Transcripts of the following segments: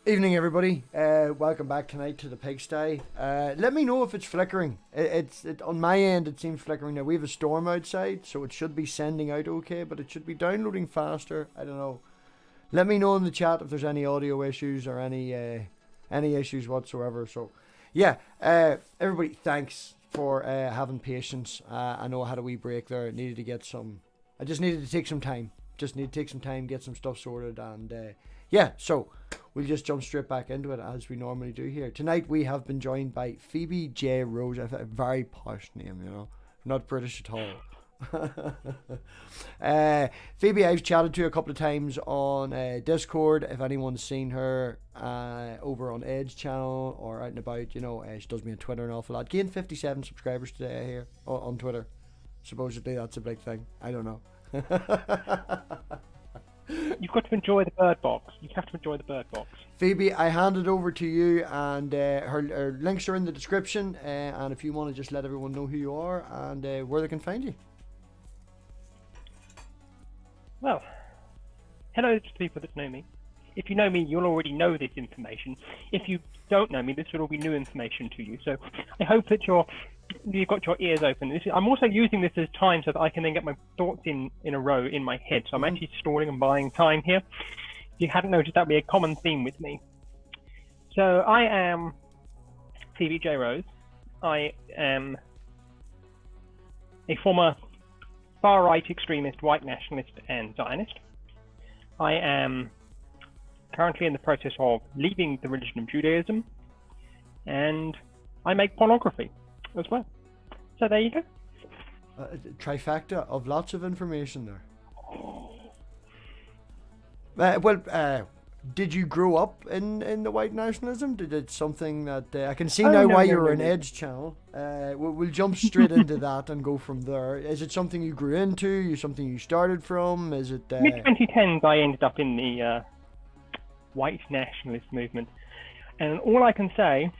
Evening, everybody. Welcome back tonight to the PigSty. Let me know if it's flickering. On my end, it seems flickering. Now, we have a storm outside, so it should be sending out okay, but it should be downloading faster. I don't know. Let me know in the chat if there's any audio issues or any issues whatsoever. So, yeah, everybody, thanks for having patience. I know I had a wee break there. I just needed to take some time. Get some stuff sorted, and yeah, so we'll just jump straight back into it as we normally do here. Tonight we have been joined by Phoebe J Rose, a very posh name, not British at all. Phoebe, I've chatted to a couple of times on Discord. If anyone's seen her over on Edge channel or out and about, she does me on Twitter an awful lot. Gained 57 subscribers today here on Twitter. Supposedly that's a big thing. I don't know. You've got to enjoy the bird box. You have to enjoy the bird box. Phoebe, I hand it over to you, and her links are in the description. And if you want to just let everyone know who you are and where they can find you. Well, hello to people that know me. If you know me, you'll already know this information. If you don't know me, this will all be new information to you. So I hope that you've got your ears open. I'm also using this as time so that I can then get my thoughts in a row in my head. So I'm actually stalling and buying time here. If you hadn't noticed, that would be a common theme with me. So I am Phoebe J Rose. I am a former far-right extremist, white nationalist and Zionist. I am currently in the process of leaving the religion of Judaism, and I make pornography as well. So there you go. Trifecta of lots of information there. Did you grow up in the white nationalism? Did it something that I can see now why you were an Edge channel? We'll jump straight into that and go from there. Is it something you grew into? Something you started from? Is it mid-2010s? I ended up in the white nationalist movement, and all I can say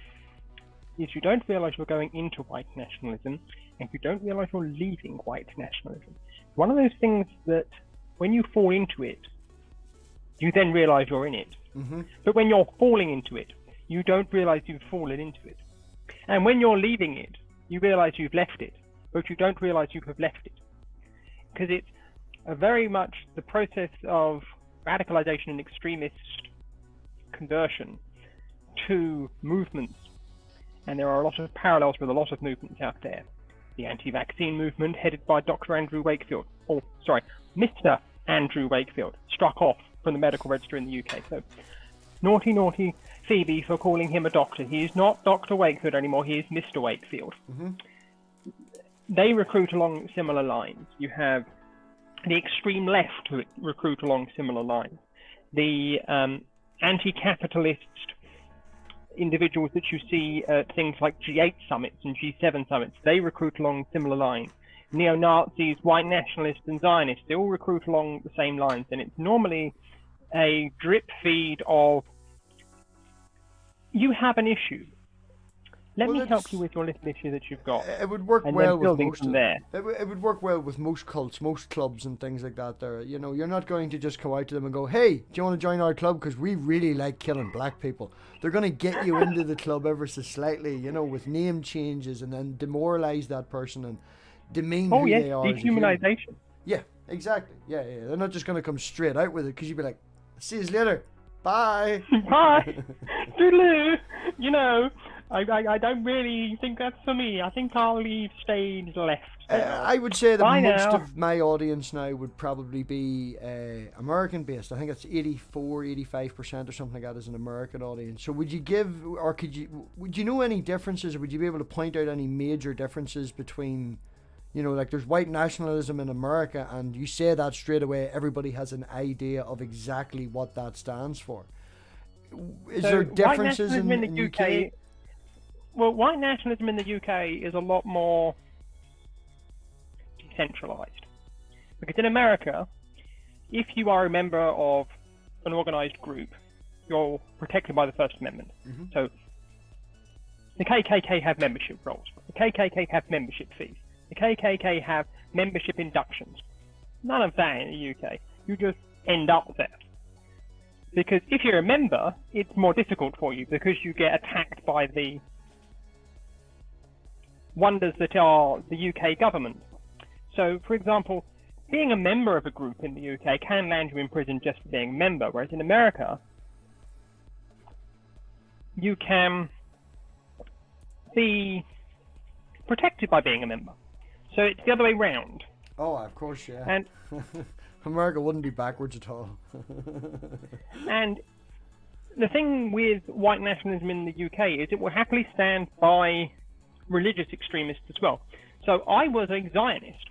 is you don't realise you're going into white nationalism, and you don't realise you're leaving white nationalism. One of those things that when you fall into it, you then realise you're in it. Mm-hmm. But when you're falling into it, you don't realise you've fallen into it. And when you're leaving it, you realise you've left it, but you don't realise you have left it. Because it's very much the process of radicalisation and extremist conversion to movements. And there are a lot of parallels with a lot of movements out there. The anti-vaccine movement, headed by Dr. Andrew Wakefield, Mr. Andrew Wakefield, struck off from the medical register in the UK. So, naughty Phoebe for calling him a doctor. He is not Dr. Wakefield anymore, he is Mr. Wakefield. Mm-hmm. They recruit along similar lines. You have the extreme left who recruit along similar lines. The anti-capitalist individuals that you see at things like G8 summits and G7 summits, they recruit along similar lines. Neo-Nazis, white nationalists and Zionists, they all recruit along the same lines, and it's normally a drip feed of, you have an issue. Let me help you with your little issue that you've got. It would work well with most from there. It would work well with most cults, most clubs and things like that there. You're not going to just go out to them and go, hey, do you want to join our club? Because we really like killing black people. They're going to get you into the club ever so slightly, with name changes, and then demoralize that person and demean who they are. Dehumanization. Yeah, exactly. Yeah. They're not just going to come straight out with it, because you'd be like, see you later. Bye. Bye. Toodaloo. I don't really think that's for me. I think I'll leave stage left. I would say that most of my audience now would probably be American based. I think it's 85% or something like that is an American audience. So would you know any differences, or would you be able to point out any major differences between, like there's white nationalism in America, and you say that straight away, everybody has an idea of exactly what that stands for. Is there differences in the UK? Well, white nationalism in the UK is a lot more decentralised. Because in America, if you are a member of an organised group, you're protected by the First Amendment. Mm-hmm. So the KKK have membership rolls. The KKK have membership fees. The KKK have membership inductions. None of that in the UK. You just end up there. Because if you're a member, it's more difficult for you because you get attacked by the wonders that are the UK government. So, for example, being a member of a group in the UK can land you in prison just for being a member, whereas in America, you can be protected by being a member. So it's the other way round. Oh, of course, yeah. And America wouldn't be backwards at all. and the thing with white nationalism in the UK is it will happily stand by religious extremists as well. So I was a Zionist.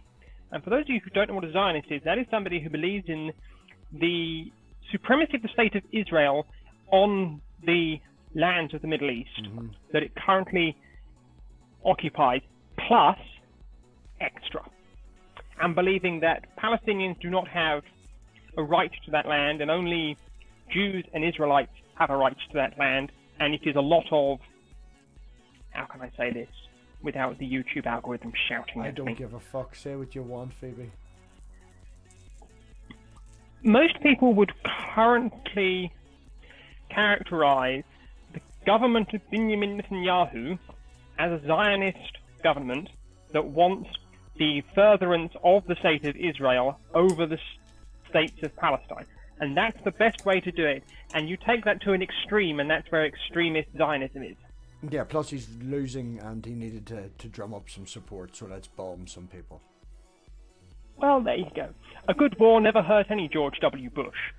And for those of you who don't know what a Zionist is, that is somebody who believes in the supremacy of the state of Israel on the lands of the Middle East that it currently occupies, plus extra. And believing that Palestinians do not have a right to that land, and only Jews and Israelites have a right to that land, and it is a lot of, how can I say this without the YouTube algorithm shouting at me? I don't give a fuck. Say what you want, Phoebe. Most people would currently characterize the government of Benjamin Netanyahu as a Zionist government that wants the furtherance of the state of Israel over the states of Palestine. And that's the best way to do it. And you take that to an extreme, and that's where extremist Zionism is. Yeah, plus he's losing and he needed to drum up some support, so let's bomb some people. Well, there you go. A good war never hurt any George W. Bush.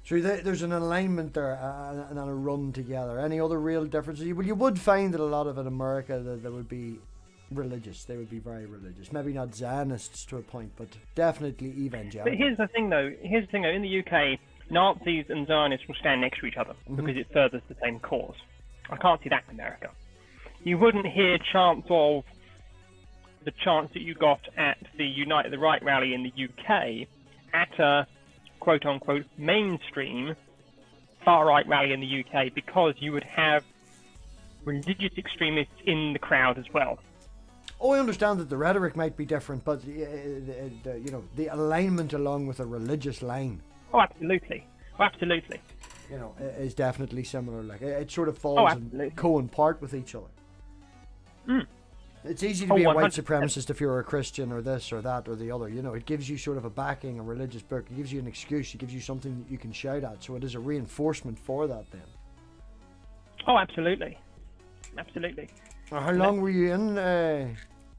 So there's an alignment there and a run together. Any other real differences? Well, you would find that a lot of in America that would be religious. They would be very religious. Maybe not Zionists to a point, but definitely evangelical. But here's the thing, though. In the UK, Nazis and Zionists will stand next to each other because it furthers the same cause. I can't see that in America. You wouldn't hear chants of the chants that you got at the Unite the Right rally in the UK at a quote-unquote mainstream far-right rally in the UK, because you would have religious extremists in the crowd as well. Oh, I understand that the rhetoric might be different, but the alignment along with a religious line. Oh, absolutely. Oh, absolutely. You know, is definitely similar. Like it sort of falls and co-impart with each other. It's easy to be a white supremacist if you're a Christian or this or that or the other. You know, it gives you sort of a backing, a religious book. It gives you an excuse. It gives you something that you can shout at. So it is a reinforcement for that then. Oh, absolutely. Absolutely. How long were you in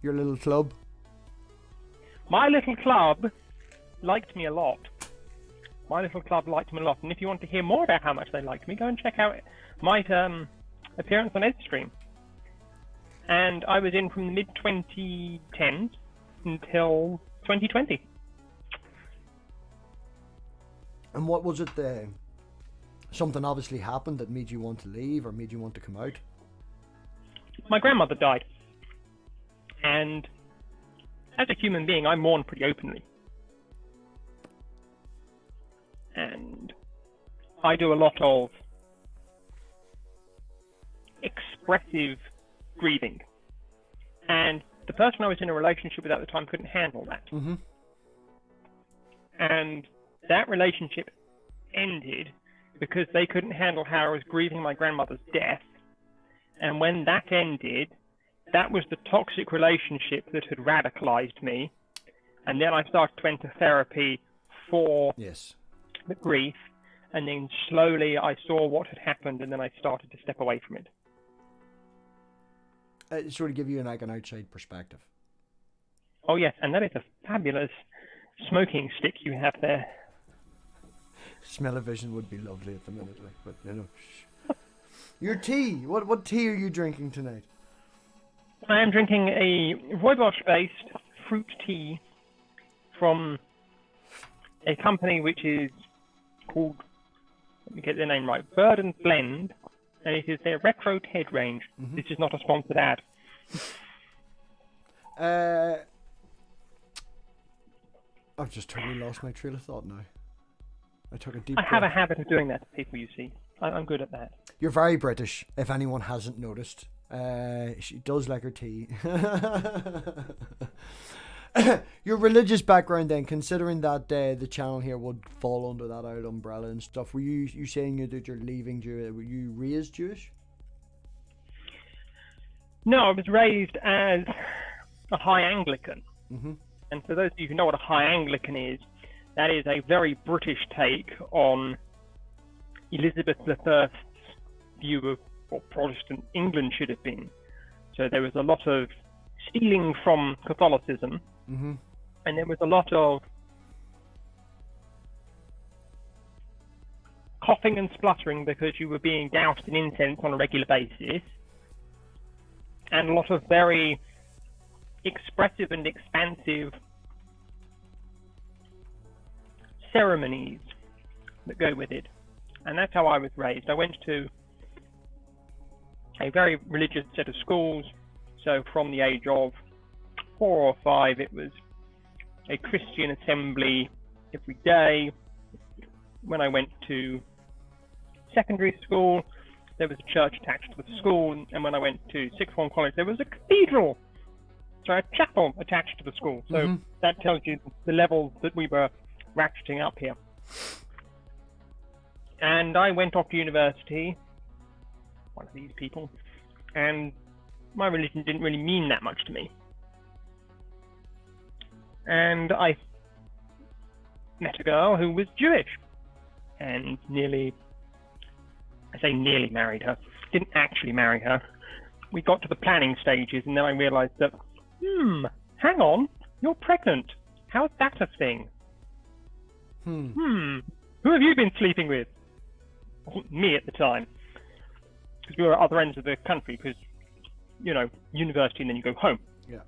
your little club? My little club liked me a lot. And if you want to hear more about how much they liked me, go and check out my appearance on EdStream. And I was in from the mid-2010s until 2020. And what was it something obviously happened that made you want to leave or made you want to come out? My grandmother died. And as a human being, I mourn pretty openly. And I do a lot of expressive grieving. And the person I was in a relationship with at the time couldn't handle that. And that relationship ended because they couldn't handle how I was grieving my grandmother's death. And when that ended, that was the toxic relationship that had radicalized me. And then I started to enter therapy for the grief. And then slowly I saw what had happened, and then I started to step away from it. It sort of give you an outside perspective. Oh yes, and that is a fabulous smoking stick you have there. Smell-o-vision would be lovely at the minute, like, but you know. Your tea. What tea are you drinking tonight? I am drinking a rooibos-based fruit tea from a company which is called, let me get the name right, Bird and Blend, and it is their Retro Ted range. This is not a sponsored ad. I've just totally lost my trail of thought now. I took a deep I have a habit of doing that to people, you see. I'm good at that. You're very British, if anyone hasn't noticed. She does like her tea. Your religious background then, considering that the channel here would fall under that out umbrella and stuff, were you saying that you're leaving Jew? Were you raised Jewish? No, I was raised as a high Anglican. Mm-hmm. And for those of you who know what a high Anglican is, that is a very British take on Elizabeth I's view of what Protestant England should have been. So there was a lot of stealing from Catholicism, mm-hmm. and there was a lot of coughing and spluttering because you were being doused in incense on a regular basis, and a lot of very expressive and expansive ceremonies that go with it. And that's how I was raised. I went to a very religious set of schools. So from the age of 4 or 5, it was a Christian assembly every day. When I went to secondary school, there was a church attached to the school. And when I went to sixth form college, there was a cathedral, so a chapel attached to the school. So mm-hmm. that tells you the levels that we were ratcheting up here. And I went off to university, one of these people, and my religion didn't really mean that much to me. And I met a girl who was Jewish, and nearly married her. Didn't actually marry her. We got to the planning stages, and then I realized that, hang on, you're pregnant. How's that a thing? Who have you been sleeping with? Me at the time, because we were at other ends of the country, because, you know, university and then you go home. Yeah.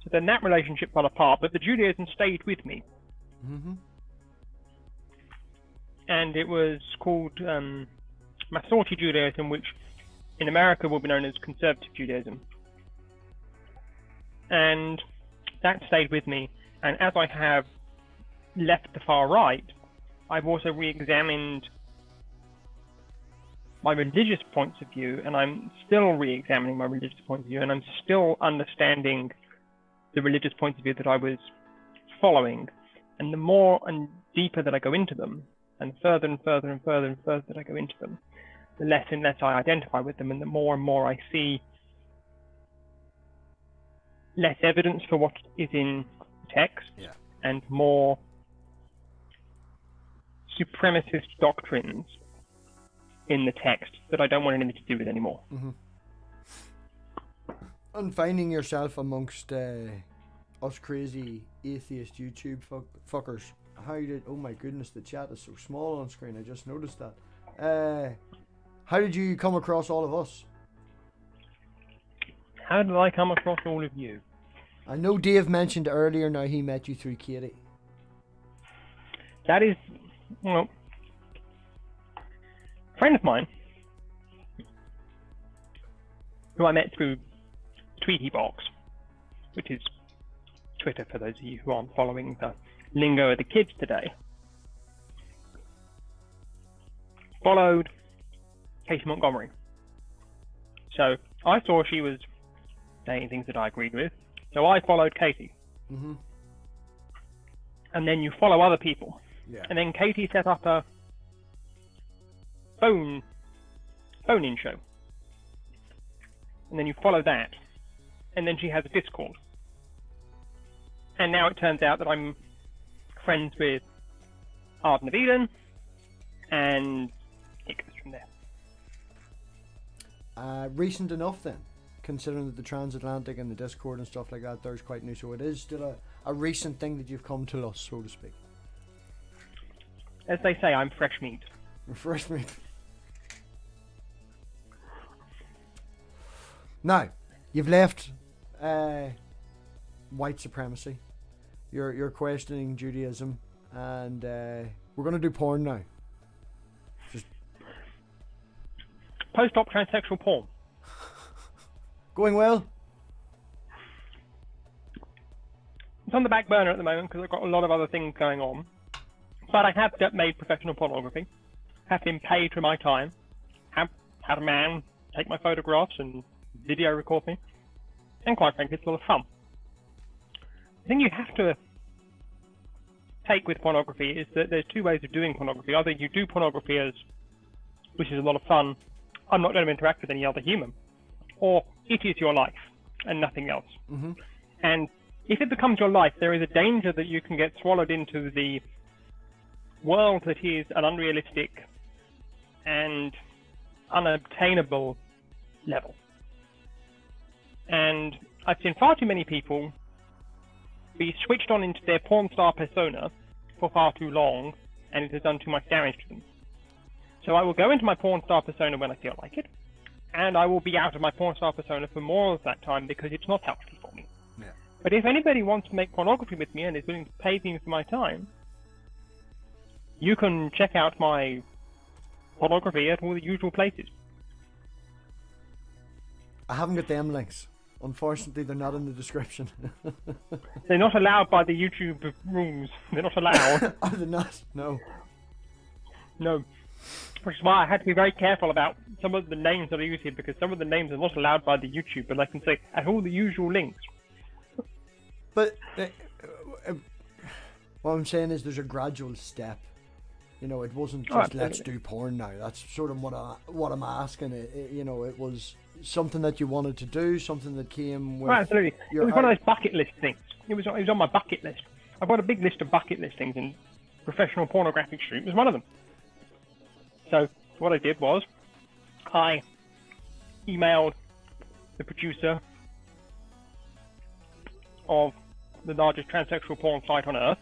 So then that relationship fell apart, but the Judaism stayed with me. Mm-hmm. And it was called Masorti Judaism, which in America will be known as Conservative Judaism. And that stayed with me. And as I have left the far right, I've also re-examined my religious points of view, and I'm still re-examining my religious points of view, and I'm still understanding the religious points of view that I was following. And the more and deeper that I go into them, and further and further and further and further that I go into them, the less and less I identify with them, and the more and more I see less evidence for what is in text, and more supremacist doctrines in the text that I don't want anything to do with anymore. Mm-hmm. And finding yourself amongst us crazy atheist YouTube fuckers. How did... Oh my goodness, the chat is so small on screen. I just noticed that. How did you come across all of us? How did I come across all of you? I know Dave mentioned earlier now he met you through Katie. That is, well, a friend of mine who I met through Tweety Box, which is Twitter for those of you who aren't following the lingo of the kids today, followed Katie Montgomery. So I saw she was saying things that I agreed with, so I followed Katie. Mm-hmm. And then you follow other people. Yeah. And then Katie set up a phone-in show. And then you follow that. And then she has a Discord. And now it turns out that I'm friends with Arden of Eden, and it goes from there. Recent enough then, considering that the transatlantic and the Discord and stuff like that, there's quite new, so it is still a recent thing that you've come to us, so to speak. As they say, I'm fresh meat. Fresh meat. Now, you've left white supremacy. You're questioning Judaism, and we're going to do porn now. Just post-op transsexual porn. Going well? It's on the back burner at the moment because I've got a lot of other things going on. But I have made professional pornography, have been paid for my time, have had a man take my photographs and video record me, and quite frankly, it's a lot of fun. the thing you have to take with pornography is that there's two ways of doing pornography. Either you do pornography as, which is a lot of fun, I'm not going to interact with any other human, or it is your life and nothing else. Mm-hmm. And if it becomes your life, there is a danger that you can get swallowed into the world that is an unrealistic and unobtainable level. And I've seen far too many people be switched on into their porn star persona for far too long, and it has done too much damage to them. So I will go into my porn star persona when I feel like it, and I will be out of my porn star persona for more of that time because it's not healthy for me. Yeah. But if anybody wants to make pornography with me and is willing to pay me for my time, you can check out my pornography at all the usual places. I haven't got them links. Unfortunately, they're not in the description. They're not allowed by the YouTube rules. They're not allowed. Are they not? No. No. Which is why I had to be very careful about some of the names that I use here, because some of the names are not allowed by the YouTube, but I can say at all the usual links. But what I'm saying is there's a gradual step. You know, it wasn't just let's do porn now. That's sort of what I'm asking. You know, it was something that you wanted to do, something that came with. Right, absolutely. It was one of those bucket list things. It was on my bucket list. I've got a big list of bucket list things, and professional pornographic shoot was one of them. So what I did was I emailed the producer of the largest transsexual porn site on earth,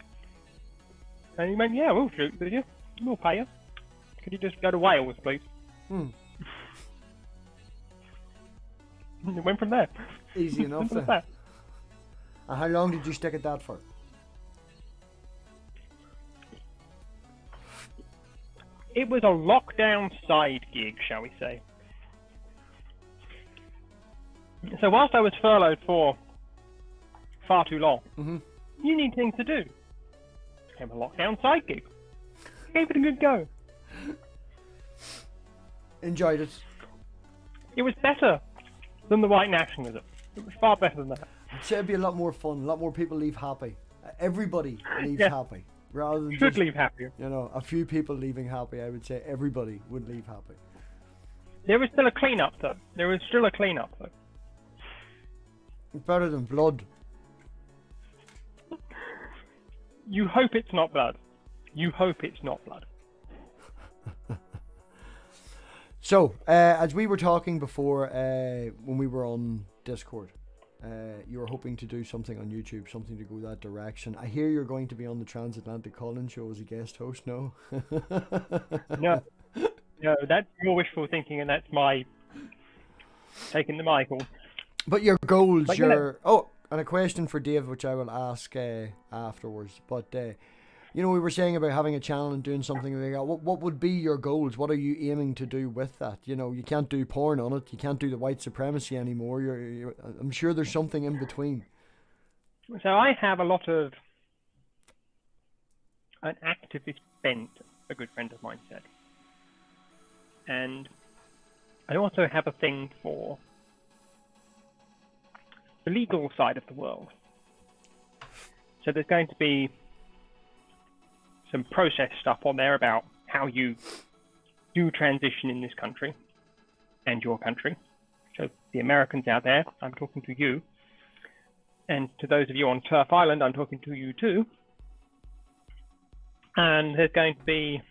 and he went, "Yeah, we'll shoot with you. We'll pay you. Could you just go to Wales, please?" Hmm. It went from there. Easy enough then. And how long did you stick at that for? It was a lockdown side gig, shall we say. So whilst I was furloughed for far too long, you need things to do. Became a lockdown side gig. Gave it a good go. Enjoyed it. It was better than the white nationalism. It was far better than that. I'd say it'd be a lot more fun. A lot more people leave happy. Everybody leaves happy. Rather than should just, leave happy. You know, a few people leaving happy. I would say everybody would leave happy. There was still a clean-up, though. There was still a clean-up, though. It's better than blood. You hope it's not blood. You hope it's not blood. So, as we were talking before, when we were on Discord, you were hoping to do something on YouTube, something to go that direction. I hear you're going to be on the Transatlantic Call-In Show as a guest host, no? No, that's your wishful thinking, and that's my taking the Michael. But your goals, but Oh, and a question for Dave, which I will ask afterwards. But, you know, we were saying about having a channel and doing something like that. What would be your goals? What are you aiming to do with that? You know, you can't do porn on it. You can't do the white supremacy anymore. I'm sure there's something in between. So I have a lot of an activist bent, a good friend of mine said. And I also have a thing for the legal side of the world. So there's going to be some process stuff on there about how you do transition in this country and your country. So the Americans out there, I'm talking to you. And to those of you on Turf Island, I'm talking to you too. And there's going to be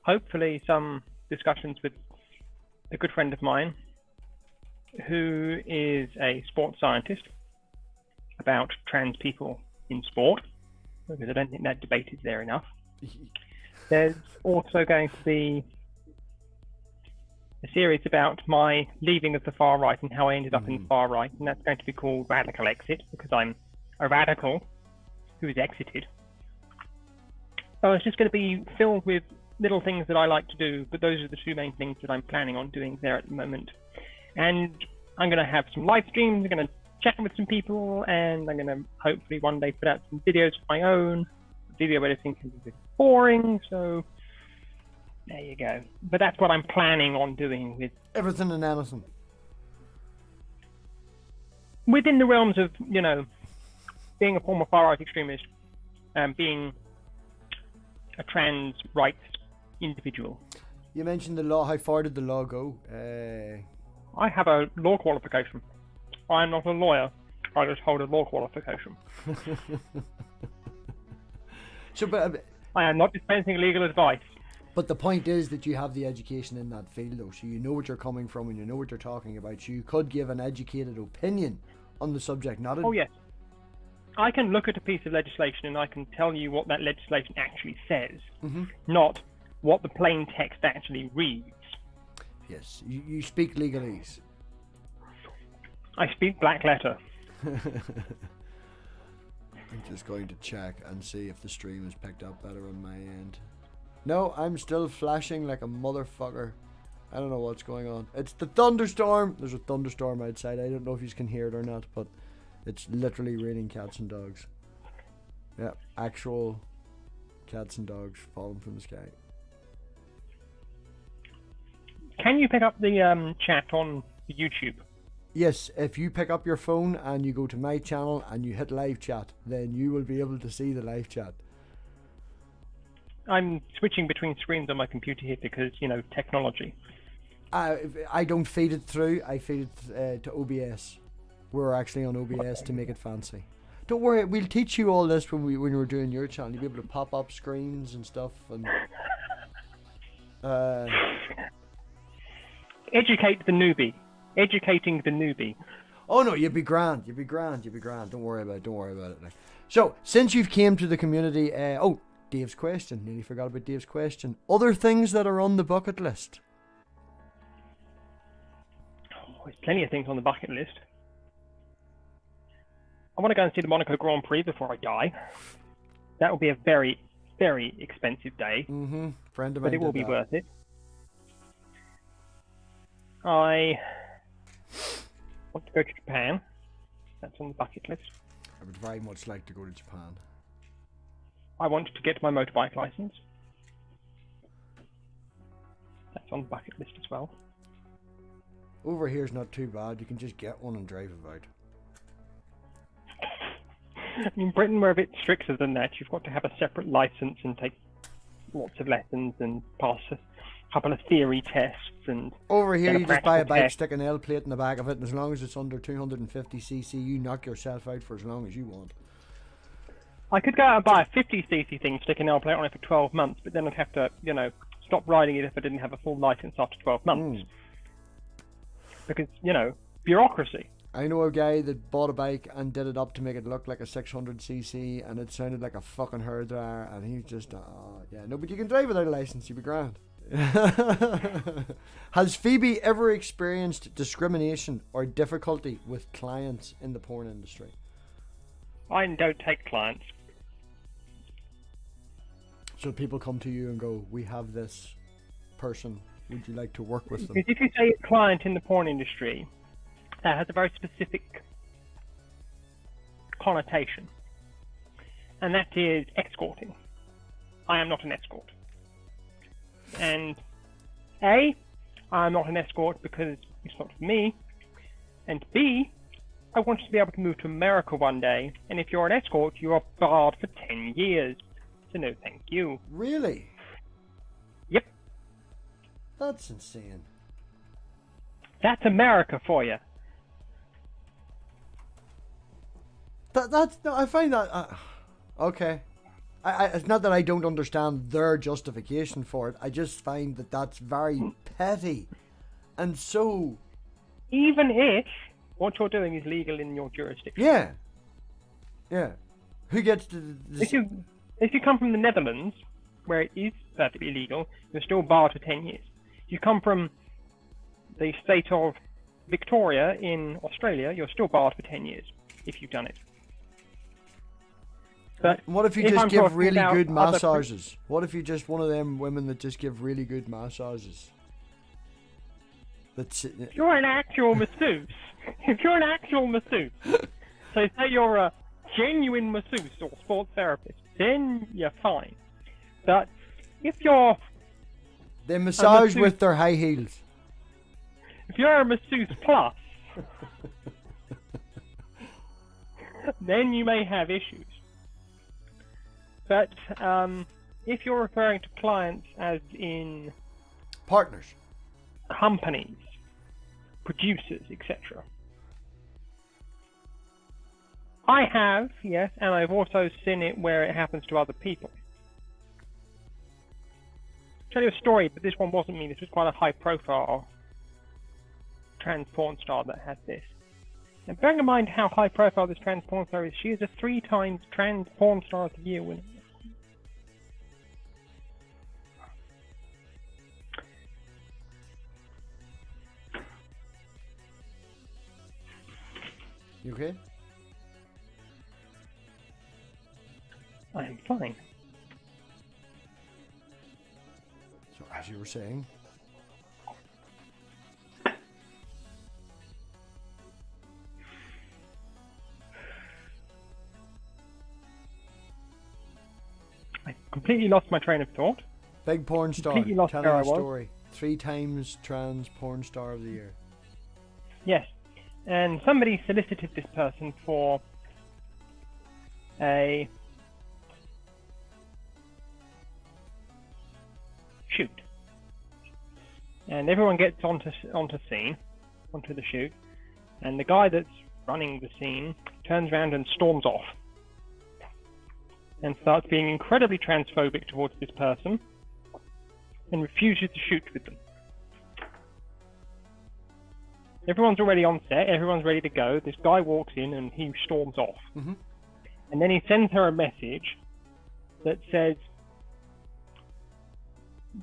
hopefully some discussions with a good friend of mine who is a sports scientist about trans people in sport, because I don't think that debate is there enough. There's also going to be a series about my leaving of the far right and how I ended up in the far right, and that's going to be called Radical Exit, because I'm a radical who is exited. So it's just going to be filled with little things that I like to do, but those are the two main things that I'm planning on doing there at the moment. And I'm going to have some live streams, I'm going to chat with some people, and I'm going to hopefully one day put out some videos of my own. Video editing can be a bit boring, so there you go. But that's what I'm planning on doing with everything and anything. Within the realms of, you know, being a former far-right extremist and being a trans rights individual. You mentioned the law. How far did the law go? I have a law qualification. I am not a lawyer. I just hold a law qualification. So, but I am not dispensing legal advice. But the point is that you have the education in that field, though, so you know what you're coming from and you know what you're talking about. So you could give an educated opinion on the subject, not a... Oh, yes. I can look at a piece of legislation and I can tell you what that legislation actually says, not what the plain text actually reads. Yes, you speak legalese. I speak black letter. I'm just going to check and see if the stream is picked up better on my end. No, I'm still flashing like a motherfucker. I don't know what's going on. It's the thunderstorm. There's a thunderstorm outside. I don't know if you can hear it or not, but it's literally raining cats and dogs. Yeah, actual cats and dogs falling from the sky. Can you pick up the chat on YouTube? Yes, if you pick up your phone and you go to my channel and you hit live chat, then you will be able to see the live chat. I'm switching between screens on my computer here because, you know, technology. I don't feed it through. I feed it to OBS. We're actually on OBS to make it fancy. Don't worry, we'll teach you all this when we're doing your channel. You'll be able to pop up screens and stuff. And educate the newbie. Educating the newbie. Oh no, you'd be grand. You'd be grand. You'd be grand. Don't worry about it. Don't worry about it. Like. So, since you've came to the community, Dave's question. Nearly forgot about Dave's question. Other things that are on the bucket list. Oh, there's plenty of things on the bucket list. I want to go and see the Monaco Grand Prix before I die. That will be a very, very expensive day. Friend of mine. But it will be worth it. I want to go to Japan. That's on the bucket list. I would very much like to go to Japan. I want to get my motorbike license. That's on the bucket list as well. Over here's not too bad. You can just get one and drive about. In Britain, we're a bit stricter than that. You've got to have a separate license and take lots of lessons and pass a couple of theory tests. And over here, you just buy a bike, stick an L plate in the back of it, and as long as it's under 250cc, you knock yourself out for as long as you want. I could go out and buy a 50cc thing, stick an L plate on it for 12 months, but then I'd have to, you know, stop riding it if I didn't have a full license after 12 months. Because, you know, bureaucracy. I know a guy that bought a bike and did it up to make it look like a 600cc, and it sounded like a fucking hairdryer, and he's just, no, but you can drive without a license, you'd be grand. Has Phoebe ever experienced discrimination or difficulty with clients in the porn industry? I don't take clients. So people come to you and go, we have this person, would you like to work with them? Because if you say a client in the porn industry, that has a very specific connotation, and that is escorting. I am not an escort. And A, I'm not an escort because it's not for me, and B, I want you to be able to move to America one day, and if you're an escort, you are barred for 10 years. So no thank you. Really? Yep. That's insane. That's America for you. That's no, I find that okay. It's not that I don't understand their justification for it. I just find that that's very petty, and so. Even if what you're doing is legal in your jurisdiction. Yeah. Who gets to? If you come from the Netherlands, where it is perfectly legal, you're still barred for 10 years. If you come from the state of Victoria in Australia, you're still barred for 10 years if you've done it. But what if you just give really good massages? What if you're just one of them women that just give really good massages? If you're an actual masseuse, so say you're a genuine masseuse or sports therapist, then you're fine. But if you're... They massage with their high heels. If you're a masseuse plus... then you may have issues. But if you're referring to clients as in Partners. companies, producers, etc. I have, yes, and I've also seen it where it happens to other people. I'll tell you a story, but this one wasn't me. This was quite a high-profile trans porn star that had this. And bearing in mind how high-profile this trans porn star is, she is a 3-time trans porn star of the year winner. You okay? I am fine. So, as you were saying, I completely lost my train of thought. big porn star Completely lost telling where I a was. story. 3 times trans porn star of the year. Yes, and somebody solicited this person for a shoot, and everyone gets onto the shoot, and the guy that's running the scene turns around and storms off and starts being incredibly transphobic towards this person and refuses to shoot with them. Everyone's already on set, everyone's ready to go. This guy walks in and he storms off. Mm-hmm. And then he sends her a message that says,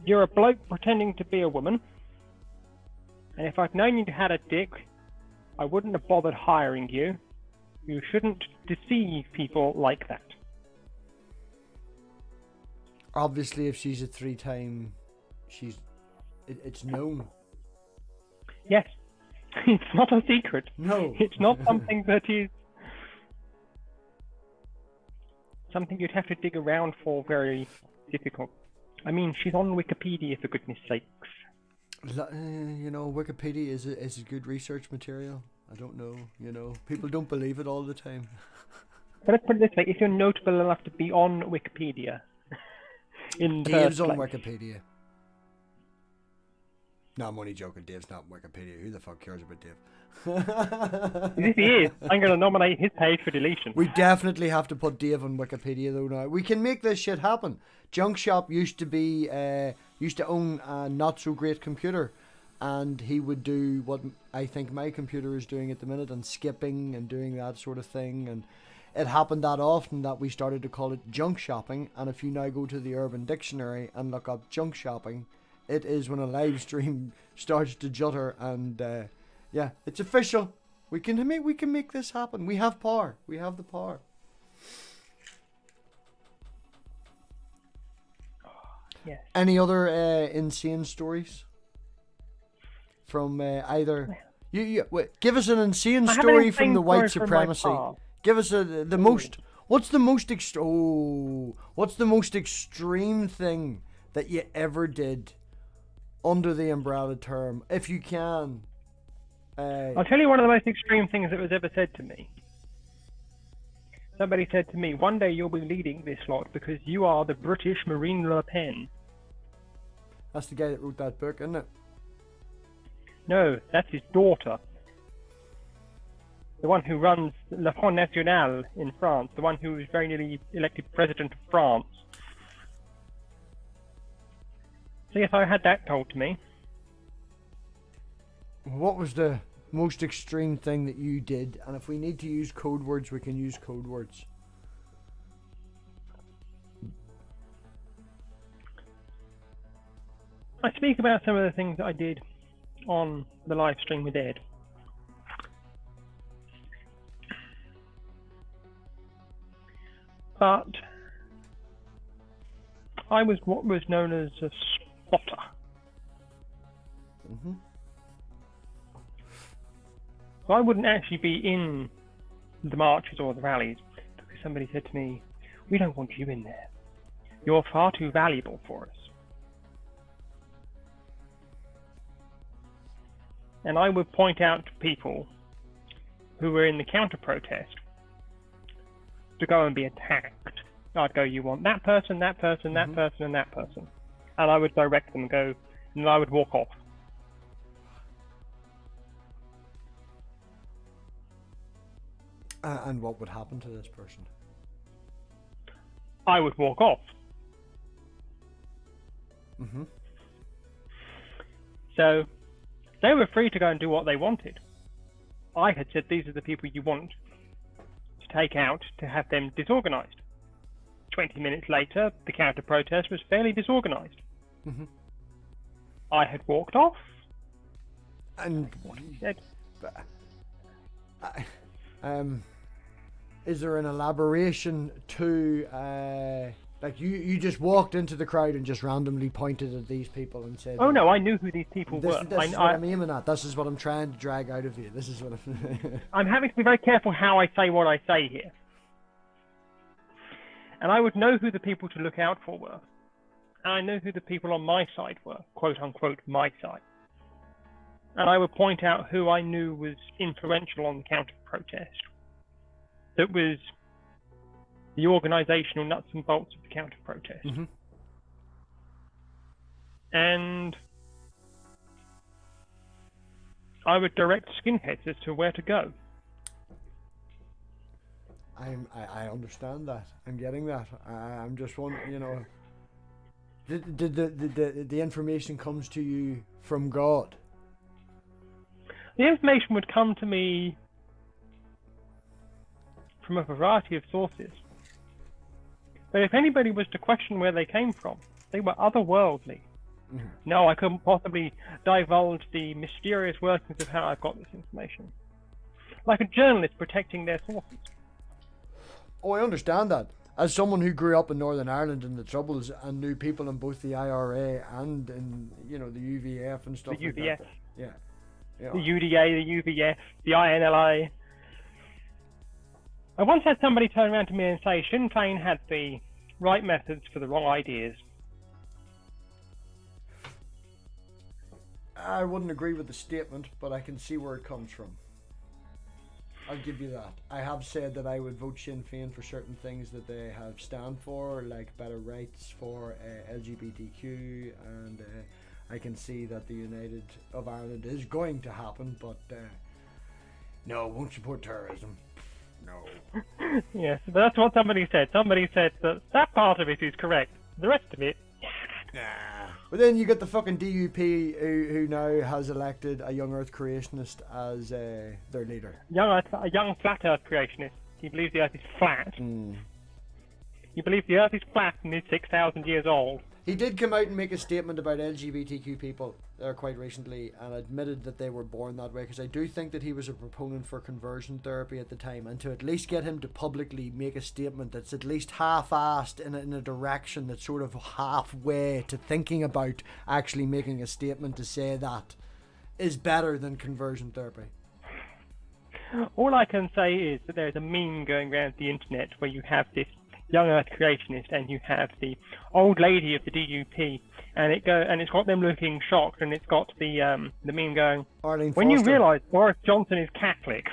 "You're a bloke pretending to be a woman, and if I'd known you had a dick, I wouldn't have bothered hiring you. You shouldn't deceive people like that." Obviously, if she's a 3-time, it's known. Yes, it's not a secret. No. It's not something that is something you'd have to dig around for very difficult. I mean, she's on Wikipedia, for goodness sakes. You know, Wikipedia is a good research material. I don't know, you know. People don't believe it all the time. But let's put it this way, if you're notable enough to be on Wikipedia, in Dave's on place. Wikipedia. No, I'm only joking. Dave's not on Wikipedia. Who the fuck cares about Dave? If he is, I'm going to nominate his page for deletion. We definitely have to put Dave on Wikipedia though now. We can make this shit happen. Junkshop used to own a not so great computer, and he would do what I think my computer is doing at the minute, and skipping and doing that sort of thing, and it happened that often that we started to call it junk shopping. And if you now go to the Urban Dictionary and look up junk shopping, it is when a live stream starts to jutter, and yeah, it's official. We can make this happen. We have power. We have the power. Yes. Any other insane stories from either? Wait, give us an insane story from the white supremacy. Give us the most. What's the most what's the most extreme thing that you ever did under the umbrella term, if you can? I'll tell you one of the most extreme things that was ever said to me. Somebody said to me, "One day you'll be leading this lot because you are the British Marine Le Pen." That's the guy that wrote that book, isn't it? No, that's his daughter. The one who runs Le Front National in France. The one who was very nearly elected president of France. So yes, I had that told to me. What was the most extreme thing that you did? And if we need to use code words, we can use code words. I speak about some of the things that I did on the live stream with Ed. But I was what was known as a spotter. Mm-hmm. So I wouldn't actually be in the marches or the rallies because somebody said to me, "We don't want you in there. You're far too valuable for us." And I would point out to people who were in the counter-protest to go and be attacked, I'd go, you want that person, that person, that person, and that person. And I would direct them and go, and I would walk off. And what would happen to this person? I would walk off. So they were free to go and do what they wanted. I had said, these are the people you want to take out to have them disorganized. 20 minutes later, the counter-protest was fairly disorganized. I had walked off. And what he said. Is there an elaboration to like you just walked into the crowd and just randomly pointed at these people and said, oh no, I knew who these people were. This is what I'm aiming at. This is what I'm trying to drag out of you. This is what I'm having to be very careful how I say what I say here. And I would know who the people to look out for were. And I know who the people on my side were, quote unquote my side. And I would point out who I knew was influential on the counter-protest. That was the organisational nuts and bolts of the counter-protest. And I would direct skinheads as to where to go. I understand that. I'm getting that. I'm just wondering, you know, the information comes to you from God? The information would come to me from a variety of sources. But if anybody was to question where they came from, they were otherworldly. No, I couldn't possibly divulge the mysterious workings of how I've got this information. Like a journalist protecting their sources. Oh, I understand that. As someone who grew up in Northern Ireland in the Troubles and knew people in both the IRA and in, you know, the UVF and stuff the like UVF. that. Yeah. The UDA, the UVF, the INLA. I once had somebody turn around to me and say Sinn Féin had the right methods for the wrong ideas. I wouldn't agree with the statement, but I can see where it comes from. I'll give you that. I have said that I would vote Sinn Féin for certain things that they have stand for, like better rights for LGBTQ, and I can see that the United of Ireland is going to happen, but no, won't support terrorism. No. Yes, but that's what somebody said. Somebody said that that part of it is correct. The rest of it, nah. But then you get the fucking DUP who now has elected a young Earth creationist as their leader. A young flat Earth creationist. He believes the Earth is flat. He believes the Earth is flat and is 6,000 years old. He did come out and make a statement about LGBTQ people quite recently and admitted that they were born that way, because I do think that he was a proponent for conversion therapy at the time, and to at least get him to publicly make a statement that's at least half-assed in a direction that's sort of halfway to thinking about actually making a statement to say that is better than conversion therapy. All I can say is that there's a meme going around the internet where you have this young Earth creationist and you have the old lady of the DUP, and it's got them looking shocked, and it's got the meme going, Arlene when Foster. you realise Boris Johnson is Catholic.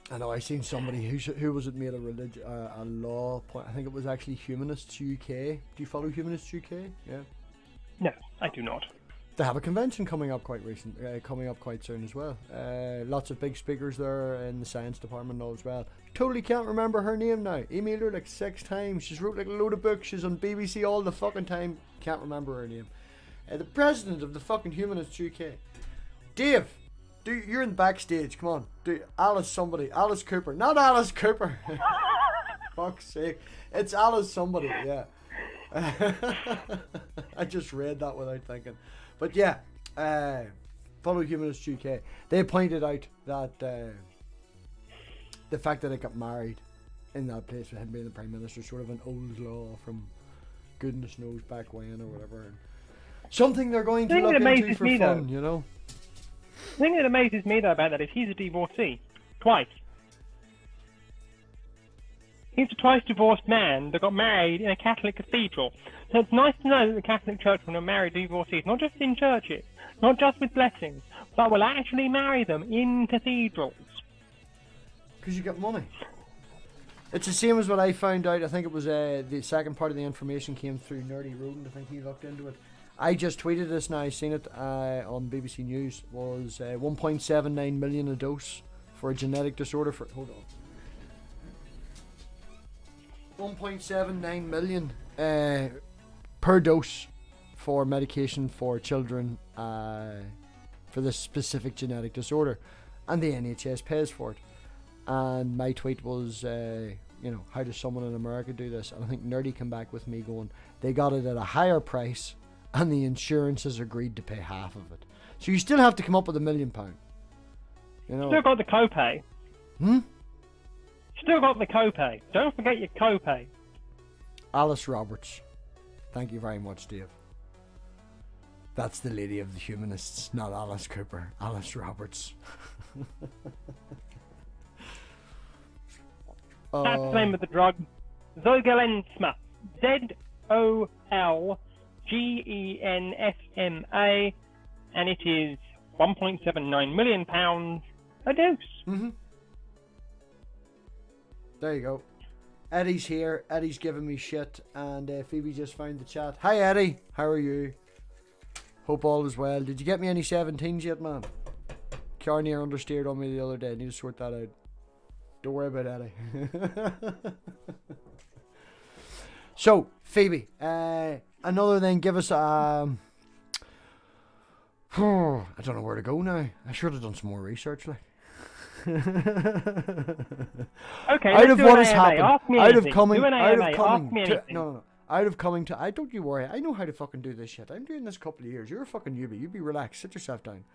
I know, I seen somebody who was it made a law point. I think it was actually Humanists UK. Do you follow Humanists UK? Yeah. No, I do not. They have a convention coming up quite soon as well. Lots of big speakers there in the science department now as well. Totally can't remember her name now. Emailed her like 6 times. She's wrote like a load of books. She's on BBC all the fucking time. Can't remember her name. The president of the fucking Humanists UK. Dave, you're in the backstage. Come on, Alice Cooper, not Alice Cooper. Fuck's sake, it's Alice somebody. Yeah. I just read that without thinking. But yeah, follow Humanists UK. They pointed out that the fact that I got married in that place with him being the Prime Minister, sort of an old law from goodness knows back when or whatever. And something they're going to look into for fun, you know? The thing that amazes me though about that is he's a divorcee. Twice. He's a twice divorced man that got married in a Catholic cathedral. So it's nice to know that the Catholic Church will marry divorcees, not just in churches, not just with blessings, but will actually marry them in cathedrals. Because you get money. It's the same as what I found out. I think it was the second part of the information came through Nerdy Rodent. I think he looked into it. I just tweeted this now. I seen it on BBC News. Was 1.79 million a dose for a genetic disorder. For hold on. 1.79 million per dose for medication for children for this specific genetic disorder, and the NHS pays for it. And my tweet was, how does someone in America do this? And I think Nerdy came back with me going, they got it at a higher price and the insurance has agreed to pay half of it. So you still have to come up with £1 million. Still got the copay. Still got the copay. Don't forget your copay. Alice Roberts. Thank you very much, Dave. That's the lady of the humanists, not Alice Cooper. Alice Roberts. That's the name of the drug. Zolgensma. ZOLGENSMA. And it is £1.79 million a dose. Mm-hmm. There you go. Eddie's here. Eddie's giving me shit. And Phoebe just found the chat. Hi, Eddie. How are you? Hope all is well. Did you get me any 17s yet, man? Carnier understeered on me the other day. I need to sort that out. Don't worry about Eddie. So, Phoebe, another thing, give us I don't know where to go now. I should have done some more research, like. Okay, out of what has happened, out of coming to, I don't you worry. I know how to fucking do this shit. I'm doing this a couple of years. You're a fucking newbie. You be relaxed. Sit yourself down.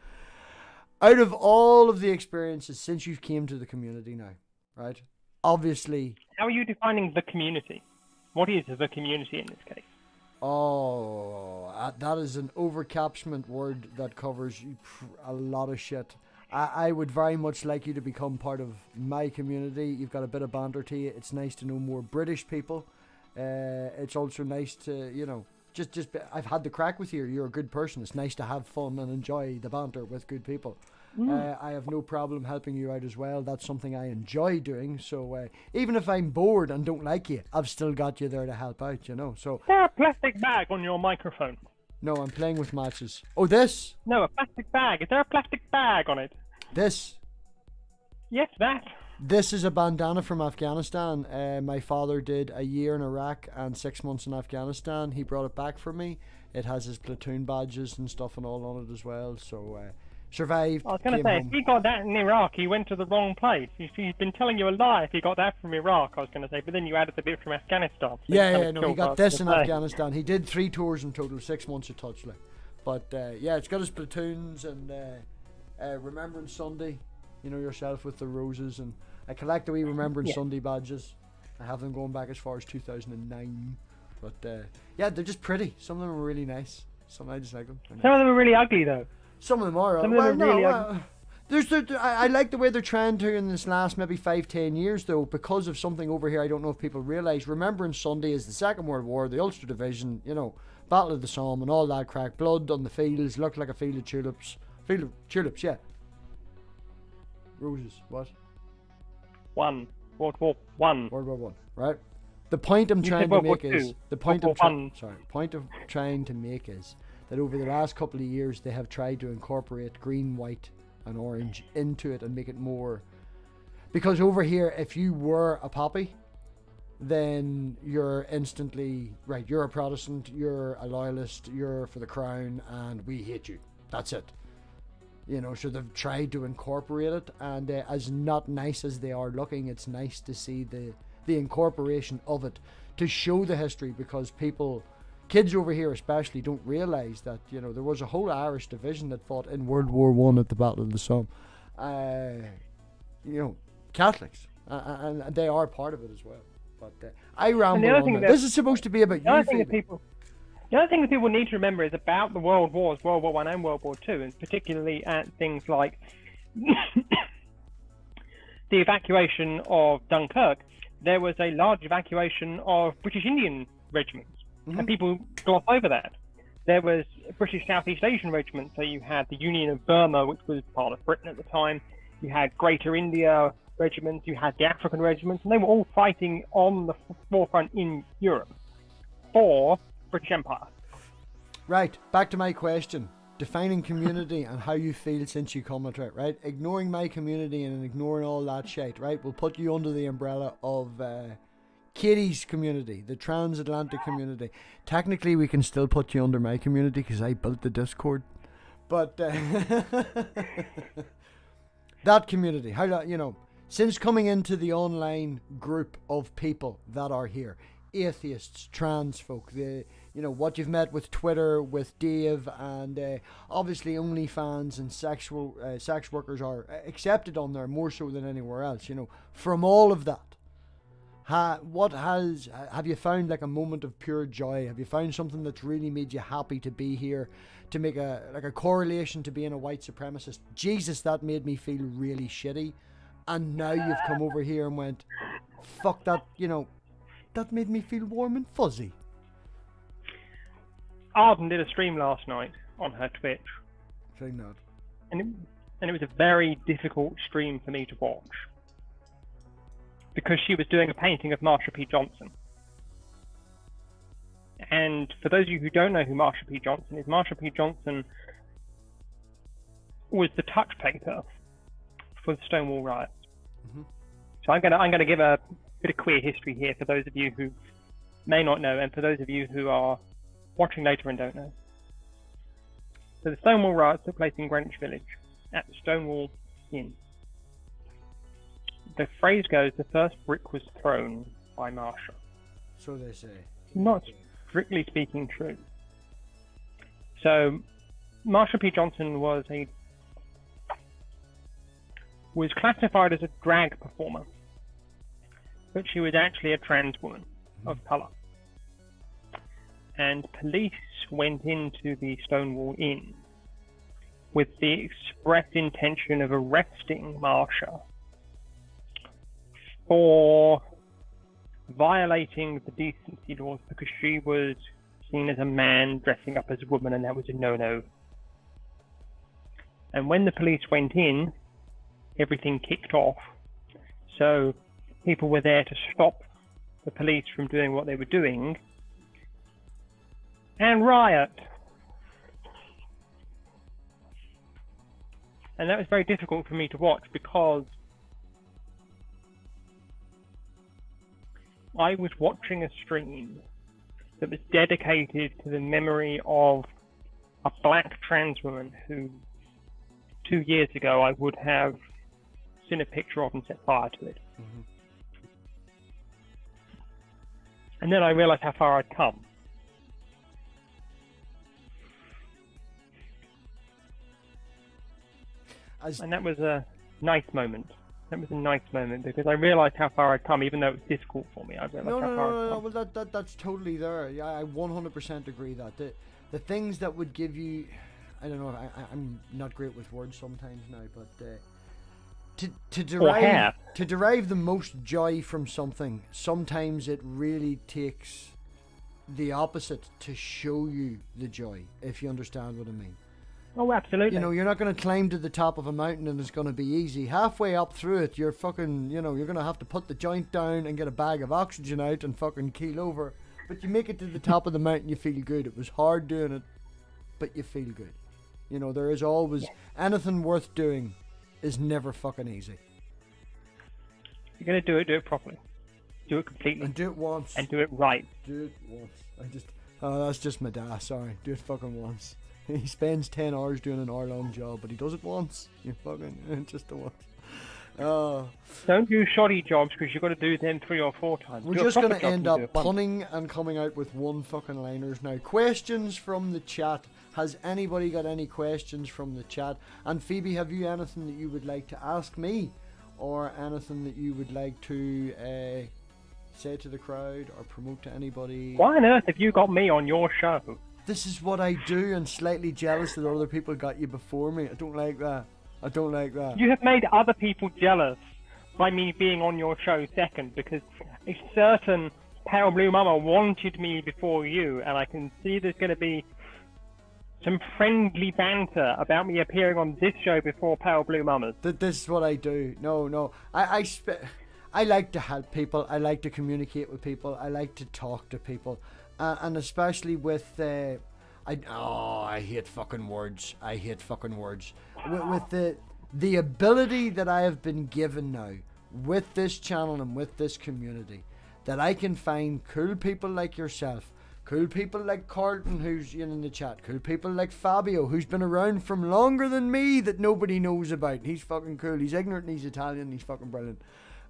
Out of all of the experiences since you've came to the community now, right? Obviously. How are you defining the community? What is the community in this case? Oh, that is an overcaptionment word that covers a lot of shit. I would very much like you to become part of my community. You've got a bit of banter to you. It's nice to know more British people. It's also nice to, I've had the crack with you. You're a good person. It's nice to have fun and enjoy the banter with good people. I have no problem helping you out as well. That's something I enjoy doing. So even if I'm bored and don't like you, I've still got you there to help out, So. Is there a plastic bag on your microphone? No, I'm playing with matches. Oh, this? No, a plastic bag. Is there a plastic bag on it? This? Yes, that. This is a bandana from Afghanistan. My father did a year in Iraq and 6 months in Afghanistan. He brought it back for me. It has his platoon badges and stuff and all on it as well. So, survived. I was going to say, if he got that in Iraq, he went to the wrong place. He's been telling you a lie if he got that from Iraq, I was going to say. But then you added the bit from Afghanistan. So he got this in Afghanistan. He did 3 tours in total, 6 months of touch. Like. But, it's got his platoons and Remembrance Sunday. You know yourself with the roses, and I collect the wee Remembrance Sunday badges. I have them going back as far as 2009. But they're just pretty. Some of them are really nice. Some I just like them. Some of them are really ugly though. Some of them are. Some of them are really ugly. I like the way they're trying to in this last maybe 5-10 years though, because of something over here I don't know if people realise. Remembrance Sunday is the Second World War, the Ulster Division, Battle of the Somme and all that crack. Blood on the fields, looked like a field of tulips. Field of tulips, yeah. Roses, what? World War One. World War One, right? The point I'm trying to make is that over the last couple of years they have tried to incorporate green, white, and orange into it and make it more. Because over here, if you were a poppy, then you're instantly right. You're a Protestant. You're a loyalist. You're for the crown, and we hate you. That's it. So they've tried to incorporate it, and as not nice as they are looking, it's nice to see the incorporation of it to show the history, because kids over here especially don't realise that, there was a whole Irish division that fought in World War One at the Battle of the Somme. Catholics, and they are part of it as well. But I ramble on. This is supposed to be about you. The other thing that people need to remember is about the World Wars, World War I and World War II, and particularly at things like the evacuation of Dunkirk. There was a large evacuation of British Indian regiments, and people gloss over that. There was British Southeast Asian regiments, so you had the Union of Burma, which was part of Britain at the time. You had Greater India, regiments, you had the African regiments, and they were all fighting on the forefront in Europe for British Empire. Right, back to my question. Defining community and how you feel since you come at it, right? Ignoring my community and ignoring all that shit, right? We'll put you under the umbrella of Katie's community, the transatlantic community. Technically, we can still put you under my community because I built the Discord. But that community, how that, you know, since coming into the online group of people that are here, atheists, trans folk, the, you know, what you've met with Twitter, with Dave, and obviously OnlyFans and sex workers are accepted on there more so than anywhere else. You know, from all of that, have you found like a moment of pure joy? Have you found something that's really made you happy to be here? To make a correlation to being a white supremacist. Jesus, that made me feel really shitty. And now you've come over here and went, fuck that, you know, that made me feel warm and fuzzy. Arden did a stream last night on her Twitch. Saying that. And it was a very difficult stream for me to watch. Because she was doing a painting of Marsha P Johnson. And for those of you who don't know who Marsha P Johnson is, Marsha P Johnson was the touch paper for the Stonewall riots. Mm-hmm. So I'm gonna give a bit of queer history here for those of you who may not know, and for those of you who are watching later and don't know. So the Stonewall riots took place in Greenwich Village at the Stonewall Inn. The phrase goes, the first brick was thrown by Marsha. So they say. Not strictly speaking true. So Marsha P Johnson was classified as a drag performer, but she was actually a trans woman of colour. And police went into the Stonewall Inn with the express intention of arresting Marsha for violating the decency laws because she was seen as a man dressing up as a woman, and that was a no-no. And when the police went in, everything kicked off. So people were there to stop the police from doing what they were doing and riot. And that was very difficult for me to watch because I was watching a stream that was dedicated to the memory of a black trans woman who 2 years ago I would have seen a picture of and set fire to it. Mm-hmm. And then I realized how far I'd come. And that was a nice moment. That was a nice moment because I realised how far I'd come, even though it was difficult for me. I realised how far I'd come. Well, that's totally there. Yeah, I 100% agree that the things that would give you, I don't know, I'm not great with words sometimes now, but to derive the most joy from something, sometimes it really takes the opposite to show you the joy, if you understand what I mean. Oh, absolutely. You know, you're not going to climb to the top of a mountain and it's going to be easy. Halfway up through it, you're fucking, you know, you're going to have to put the joint down and get a bag of oxygen out and fucking keel over. But you make it to the top of the mountain, you feel good. It was hard doing it, but you feel good. You know, there is always, anything worth doing is never fucking easy. If you're going to do it properly. Do it completely. And do it once. And do it right. Do it once. That's just my dad, sorry. Do it fucking once. He spends 10 hours doing an hour-long job, but he does it once. You fucking, just the once. Don't do shoddy jobs because you've got to do them 3 or 4 times. We're just going to end up punning and coming out with one fucking liners now. Questions from the chat. Has anybody got any questions from the chat? And Phoebe, have you anything that you would like to ask me? Or anything that you would like to say to the crowd or promote to anybody? Why on earth have you got me on your show? This is what I do, and slightly jealous that other people got you before me. I don't like that. You have made other people jealous by me being on your show second, because a certain pale blue mama wanted me before you, and I can see there's going to be some friendly banter about me appearing on this show before Pale Blue Mamas. This is what I do. No. I like to help people. I like to communicate with people. I like to talk to people. And especially with... I hate fucking words. I hate fucking words. With the ability that I have been given now with this channel and with this community, that I can find cool people like yourself, cool people like Carlton, who's in the chat, cool people like Fabio, who's been around from longer than me that nobody knows about. He's fucking cool. He's ignorant and he's Italian. He's fucking brilliant.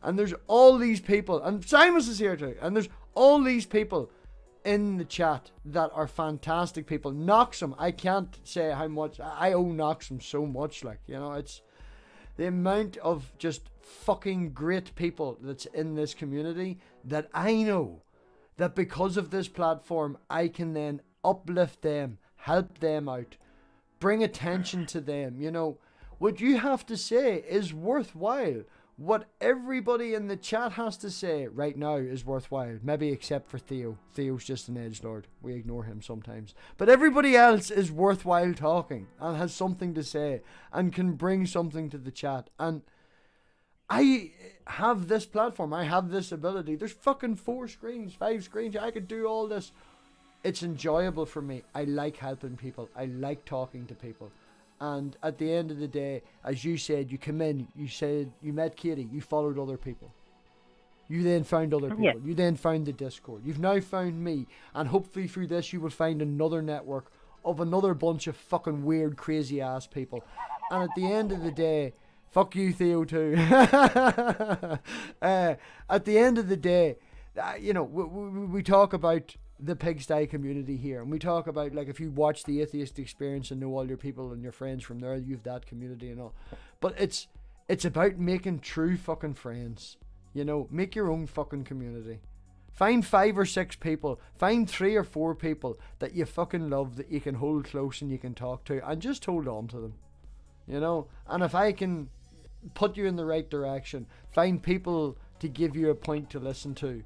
And there's all these people, and Simus is here too, and there's all these people in the chat that are fantastic people. Knoxum, I can't say how much I owe Knoxum so much. Like, you know, it's the amount of just fucking great people that's in this community that I know that because of this platform I can then uplift them, help them out, bring attention to them. You know, what you have to say is worthwhile. What everybody in the chat has to say right now is worthwhile. Maybe except for Theo. Theo's just an edgelord. We ignore him sometimes. But everybody else is worthwhile talking and has something to say and can bring something to the chat. And I have this platform. I have this ability. There's fucking 4 screens, 5 screens. I could do all this. It's enjoyable for me. I like helping people. I like talking to people. And at the end of the day, as you said, you come in, you said you met Katie, you followed other people. You then found other people. Yeah. You then found the Discord. You've now found me. And hopefully through this you will find another network of another bunch of fucking weird, crazy ass people. And at the end of the day, fuck you, Theo, too. At the end of the day, you know, we talk about the PigSty community here, and we talk about, like, if you watch the Atheist Experience and know all your people and your friends from there, you've that community and all. But it's about making true fucking friends. You know, make your own fucking community. Find 5 or 6 people, find 3 or 4 people that you fucking love, that you can hold close and you can talk to, and just hold on to them. You know, and if I can put you in the right direction, find people to give you a point to listen to,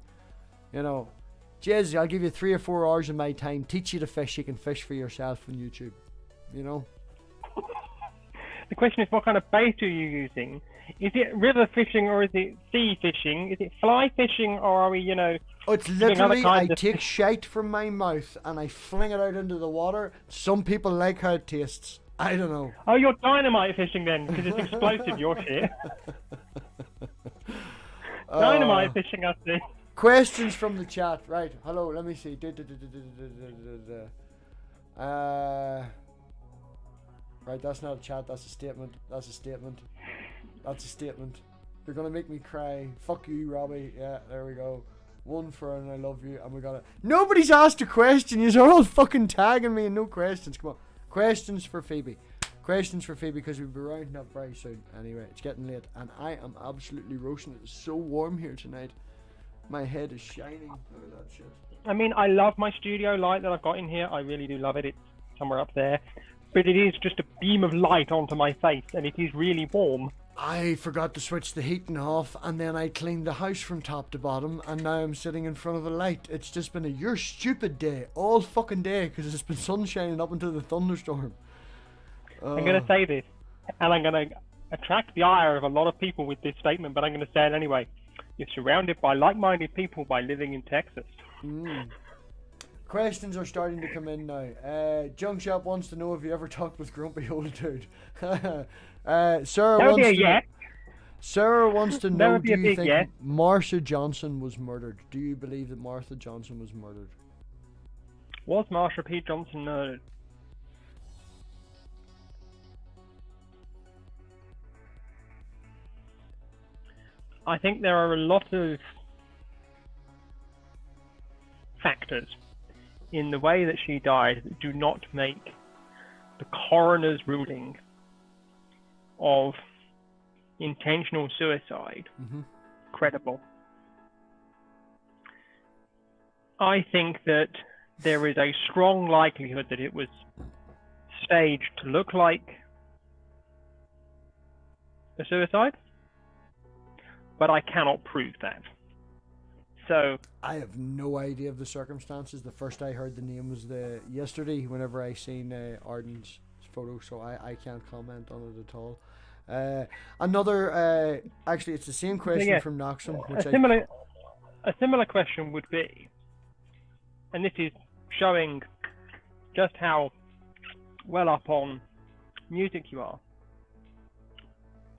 you know, Jez, I'll give you 3 or 4 hours of my time, teach you to fish, you can fish for yourself on YouTube, you know. The question is, what kind of bait are you using? Is it river fishing or is it sea fishing? Is it fly fishing, or are we, you know... Oh, it's literally, I take shite from my mouth and I fling it out into the water. Some people like how it tastes. I don't know. Oh, you're dynamite fishing then, because it's explosive, your shit. Dynamite fishing, I see. Questions from the chat. Right, hello, let me see. Right, that's not a chat, that's a statement. That's a statement. That's a statement. You're gonna make me cry. Fuck you, Robbie. Yeah, there we go. 1 for and I love you, and we got it. Nobody's asked a question. You're all fucking tagging me and no questions. Come on. Questions for Phoebe. Questions for Phoebe, because we'll be rounding up very soon. Anyway, it's getting late and I am absolutely roasting. It's so warm here tonight. My head is shining. Look at that shit. I mean, I love my studio light that I've got in here. I really do love it. It's somewhere up there. But it is just a beam of light onto my face, and it is really warm. I forgot to switch the heating off, and then I cleaned the house from top to bottom, and now I'm sitting in front of a light. It's just been a you're stupid day, all fucking day, because it's been sun shining up until the thunderstorm. I'm going to say this, and I'm going to attract the ire of a lot of people with this statement, but I'm going to say it anyway. You're surrounded by like-minded people by living in Texas. Questions are starting to come in now. Junkshop wants to know if you ever talked with Grumpy Old Dude. Sarah wants to know, do you think Marsha Johnson was murdered? Do you believe that Marsha Johnson was murdered? Was Marsha P Johnson murdered? I think there are a lot of factors in the way that she died that do not make the coroner's ruling of intentional suicide credible. I think that there is a strong likelihood that it was staged to look like a suicide, but I cannot prove that. So I have no idea of the circumstances. The first I heard the name was yesterday whenever I seen Arden's photo, so I can't comment on it at all. Actually, it's the same question from Knox. A similar question would be, and this is showing just how well up on music you are.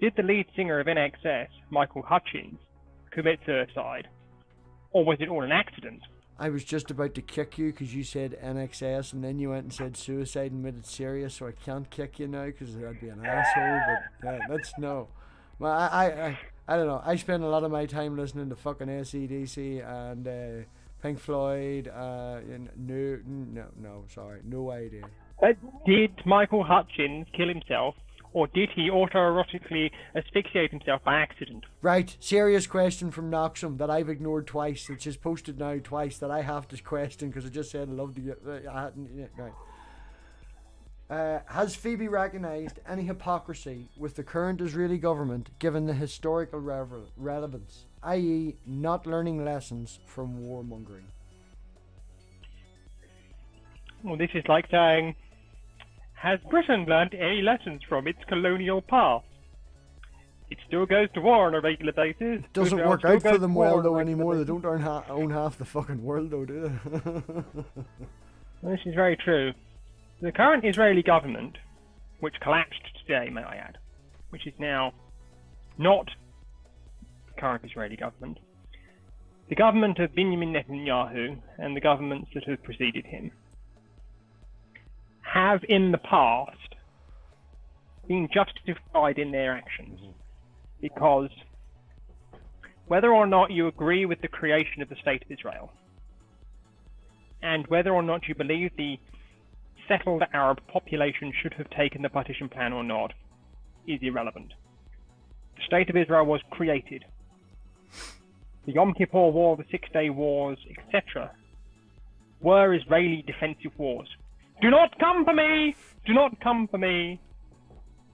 Did the lead singer of NXS, Michael Hutchins, commit suicide, or was it all an accident? I was just about to kick you because you said NXS and then you went and said suicide and made it serious, so I can't kick you now because I'd be an asshole. But that's no. Well, I don't know. I spend a lot of my time listening to fucking AC/DC and Pink Floyd. No, sorry, no idea. Did Michael Hutchins kill himself, or did he autoerotically asphyxiate himself by accident? Right, serious question from Knoxum that I've ignored twice. It's just posted now twice that I have to question because I just said I love to get. Right. Has Phoebe recognised any hypocrisy with the current Israeli government given the historical relevance, i.e. not learning lessons from warmongering? Well, this is like saying, has Britain learned any lessons from its colonial past? It still goes to war on a regular basis. It doesn't work out for them well though anymore. They don't own half the fucking world though, do they? Well, this is very true. The current Israeli government, which collapsed today, may I add, which is now not the current Israeli government, the government of Benjamin Netanyahu and the governments that have preceded him, have in the past been justified in their actions, because whether or not you agree with the creation of the State of Israel, and whether or not you believe the settled Arab population should have taken the partition plan or not, is irrelevant. The State of Israel was created. The Yom Kippur War, the Six-Day Wars, etc. were Israeli defensive wars. Do not come for me! Do not come for me!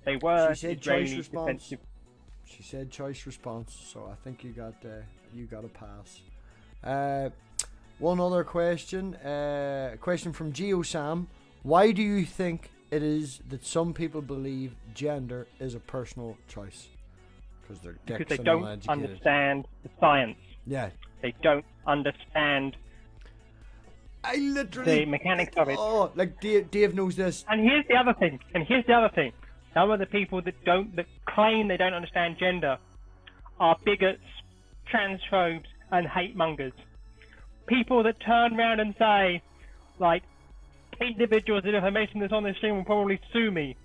They were Israeli defensive. She said choice response, so I think you got a pass. One other question. Question from GEOSAM. Why do you think it is that some people believe gender is a personal choice? Because they're dicks because they and don't uneducated. understand the science. Yeah. They don't understand the mechanics of it. Oh, like Dave knows this. And here's the other thing. Some of the people that claim they don't understand gender are bigots, transphobes, and hate mongers. People that turn around and say, like, individuals that if I mention this on this stream will probably sue me,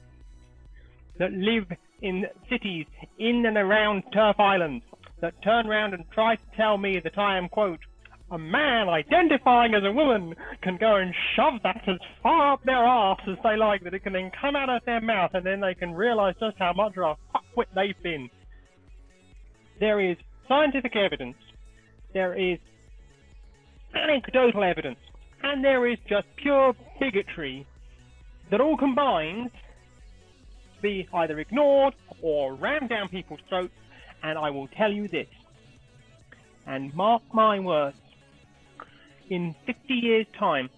that live in cities in and around Turf Island, that turn around and try to tell me that I am, quote, a man identifying as a woman, can go and shove that as far up their arse as they like, that it can then come out of their mouth and then they can realise just how much of a fuckwit they've been. There is scientific evidence, there is anecdotal evidence, and there is just pure bigotry that all combines to be either ignored or rammed down people's throats. And I will tell you this, and mark my words, in 50 years' time,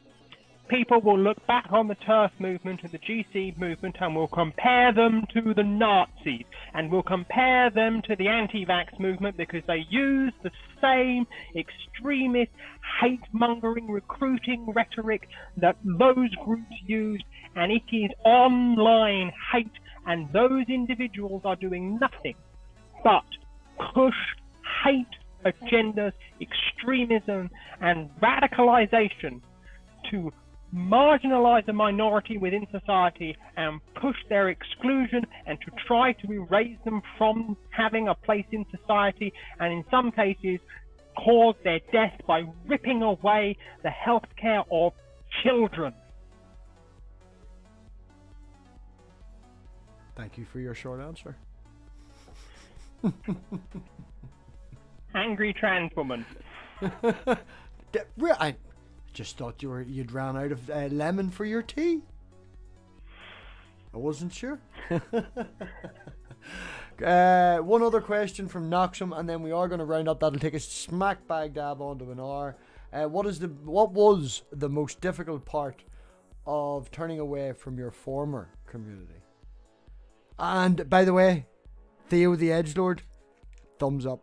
people will look back on the TERF movement and the GC movement and will compare them to the Nazis and will compare them to the anti-vax movement because they use the same extremist, hate-mongering, recruiting rhetoric that those groups used, and it is online hate, and those individuals are doing nothing but push hate agendas, extremism, and radicalization to marginalize a minority within society and push their exclusion and to try to erase them from having a place in society, and in some cases cause their death by ripping away the health care of children. Thank you for your short answer. Angry trans woman. I just thought you'd ran out of lemon for your tea. I wasn't sure. One other question from Knox, and then we are going to round up. That'll take us smack bag dab onto an hour. What was the most difficult part of turning away from your former community? And by the way, Theo the Edgelord, thumbs up.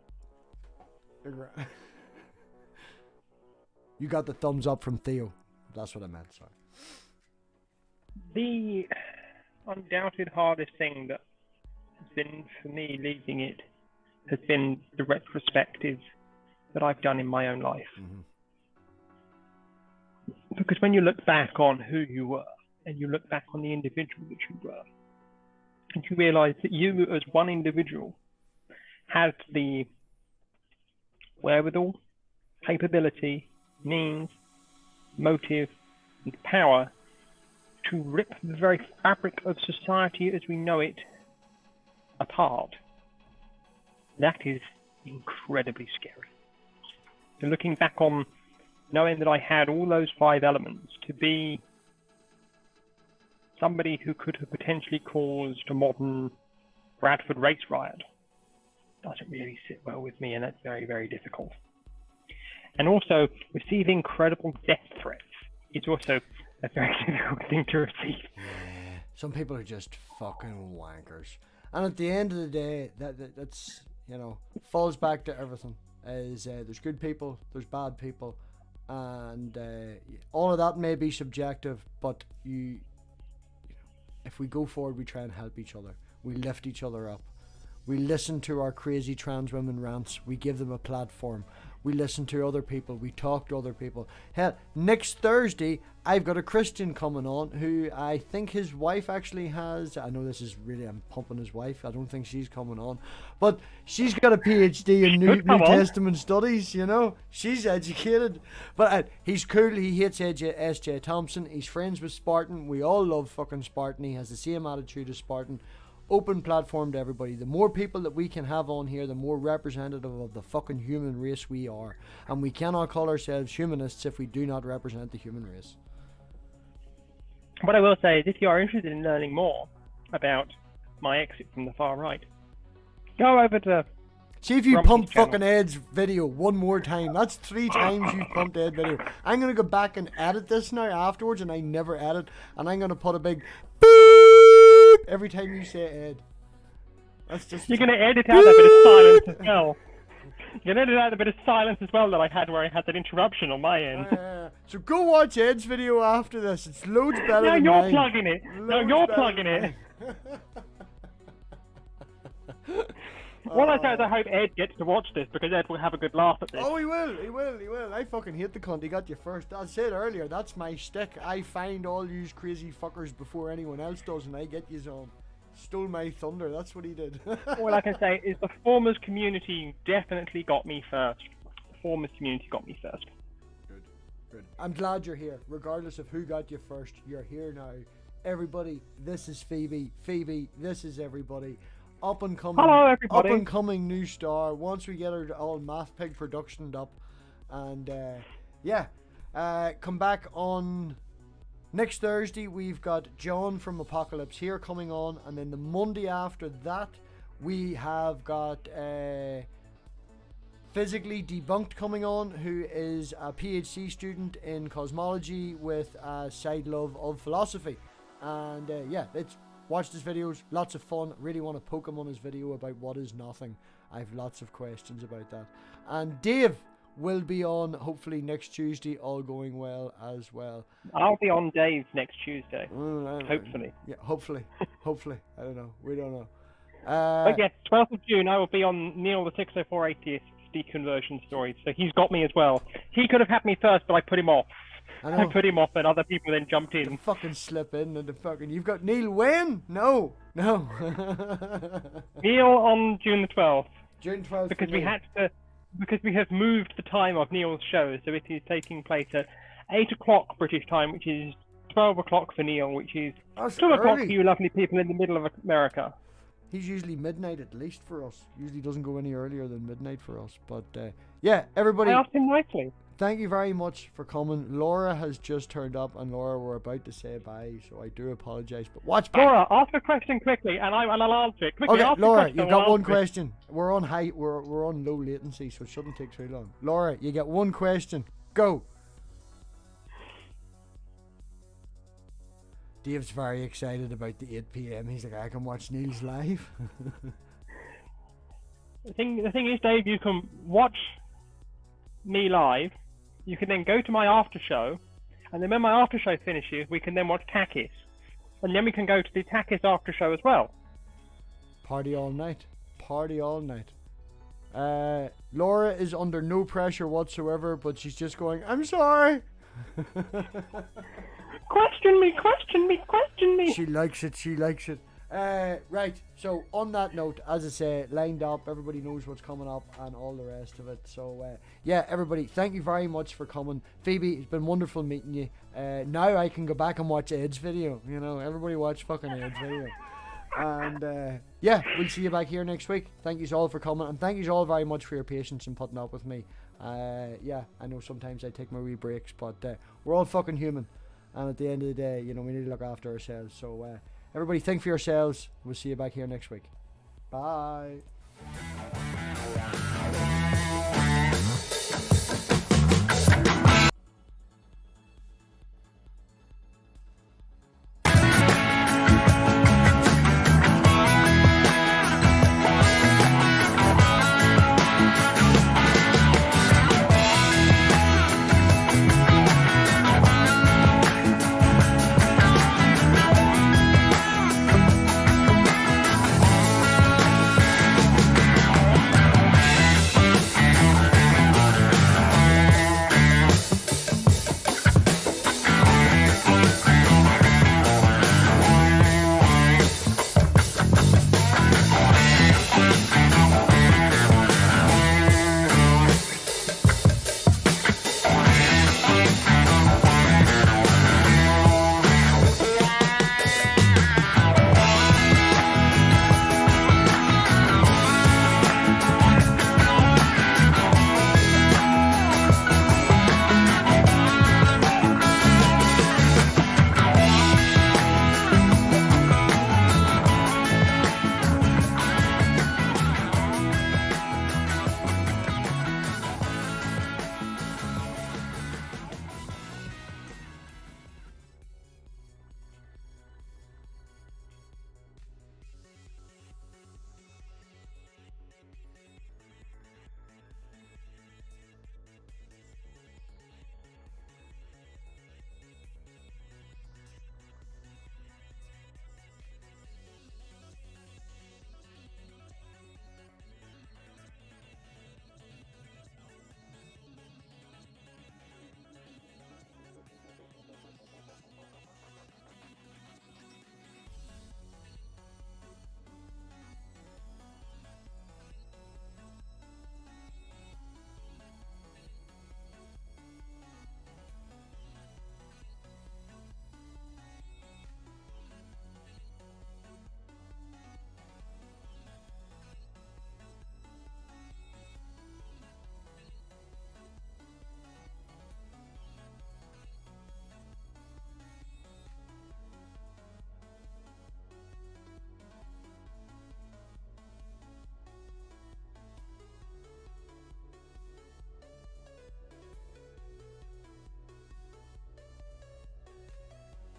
You got the thumbs up from Theo. That's what I meant, sorry. The undoubted hardest thing that has been for me leaving it has been the retrospective that I've done in my own life. Mm-hmm. Because when you look back on who you were, and you look back on the individual that you were, and you realise that you as one individual had the wherewithal, capability, means, motive, and power to rip the very fabric of society as we know it apart. That is incredibly scary. So looking back on knowing that I had all those 5 elements to be somebody who could have potentially caused a modern Bradford race riot doesn't really sit well with me, and that's very, very difficult. And also, receiving credible death threats is also a very difficult thing to receive. Yeah, some people are just fucking wankers. And at the end of the day, that's, you know, falls back to everything. There's good people, there's bad people, and all of that may be subjective, but you know, if we go forward, we try and help each other. We lift each other up. We listen to our crazy trans women rants. We give them a platform. We listen to other people. We talk to other people. Hell, next Thursday, I've got a Christian coming on who I think his wife actually has. I know this is really, I'm pumping his wife. I don't think she's coming on. But she's got a PhD in New Testament studies, you know. She's educated. But he's cool. He hates S.J. Thompson. He's friends with Spartan. We all love fucking Spartan. He has the same attitude as Spartan. Open platform to everybody. The more people that we can have on here, the more representative of the fucking human race we are. And we cannot call ourselves humanists if we do not represent the human race. What I will say is, if you are interested in learning more about my exit from the far right, go over to... See if you pump fucking Ed's video one more time. That's 3 times you've pumped Ed video. I'm going to go back and edit this now afterwards, and I never edit. And I'm going to put a big... every time you say Ed. That's just... You're going to edit out a bit of silence as well. You're going to edit out a bit of silence as well that I had where I had that interruption on my end. So go watch Ed's video after this. It's loads better than you're mine. Plugging it. No, you're plugging it. What I say is I hope Ed gets to watch this, because Ed will have a good laugh at this. Oh, he will. I fucking hate the cunt. He got you first. I said earlier, that's my shtick. I find all you crazy fuckers before anyone else does, and I get you on. Stole my thunder. That's what he did. All I can say is the Formers community definitely got me first. The Formers community got me first. Good. I'm glad you're here. Regardless of who got you first, you're here now. Everybody, this is Phoebe. Phoebe, this is everybody. Up and coming. Hello, everybody. Up and coming new star. Once we get our all MathPig production up, and come back on next Thursday. We've got John from Apocalypse here coming on, and then the Monday after that, we have got Physically Debunked coming on, who is a PhD student in cosmology with a side love of philosophy, and let's. Watch his videos, lots of fun. Really want to poke him on his video about what is nothing. I have lots of questions about that. And Dave will be on hopefully next Tuesday, all going well as well. I'll be on Dave's next Tuesday. Hopefully. Yeah, hopefully. I don't know. We don't know. But yes, 12th of June, I will be on Neil the 604 Atheist deconversion story. So he's got me as well. He could have had me first, but I put him off. I put him off, and other people then jumped in. Fucking slip in, and you've got Neil when? No. Neil on June the 12th. June 12th. Because we have moved the time of Neil's show, so it is taking place at 8 o'clock British time, which is 12 o'clock for Neil, which is 2 o'clock for you lovely people in the middle of America. He's usually midnight at least for us. Usually doesn't go any earlier than midnight for us. But everybody. I asked him nicely. thank you very much for coming. Laura has just turned up, and Laura, we're about to say bye, so I do apologise. But watch back. Laura, ask a question quickly, and I'll answer it. Quickly, Okay, ask Laura, a question, you've and I'll got one answer it. question. We're on we're on low latency, so it shouldn't take too long. Laura, you get one question. Go. Dave's very excited about the 8 p.m. He's like, I can watch Neil's live. The thing is, Dave, you can watch me live. You can then go to my after show, and then when my after show finishes, we can then watch Takis, and then we can go to the Takis after show as well. Party all night. Party all night. Laura is under no pressure whatsoever, but she's just going, I'm sorry. Question me, question me, question me. She likes it, she likes it. Right, so on that note, as I say, lined up, everybody knows what's coming up and all the rest of it. So, yeah, everybody, thank you very much for coming. Phoebe, it's been wonderful meeting you. Now I can go back and watch Ed's video. You know, everybody watch fucking Ed's video. And, yeah, we'll see you back here next week. Thank you all for coming, and thank you all very much for your patience and putting up with me. Yeah, I know sometimes I take my wee breaks, but we're all fucking human. And at the end of the day, you know, we need to look after ourselves. So, everybody, think for yourselves. We'll see you back here next week. Bye.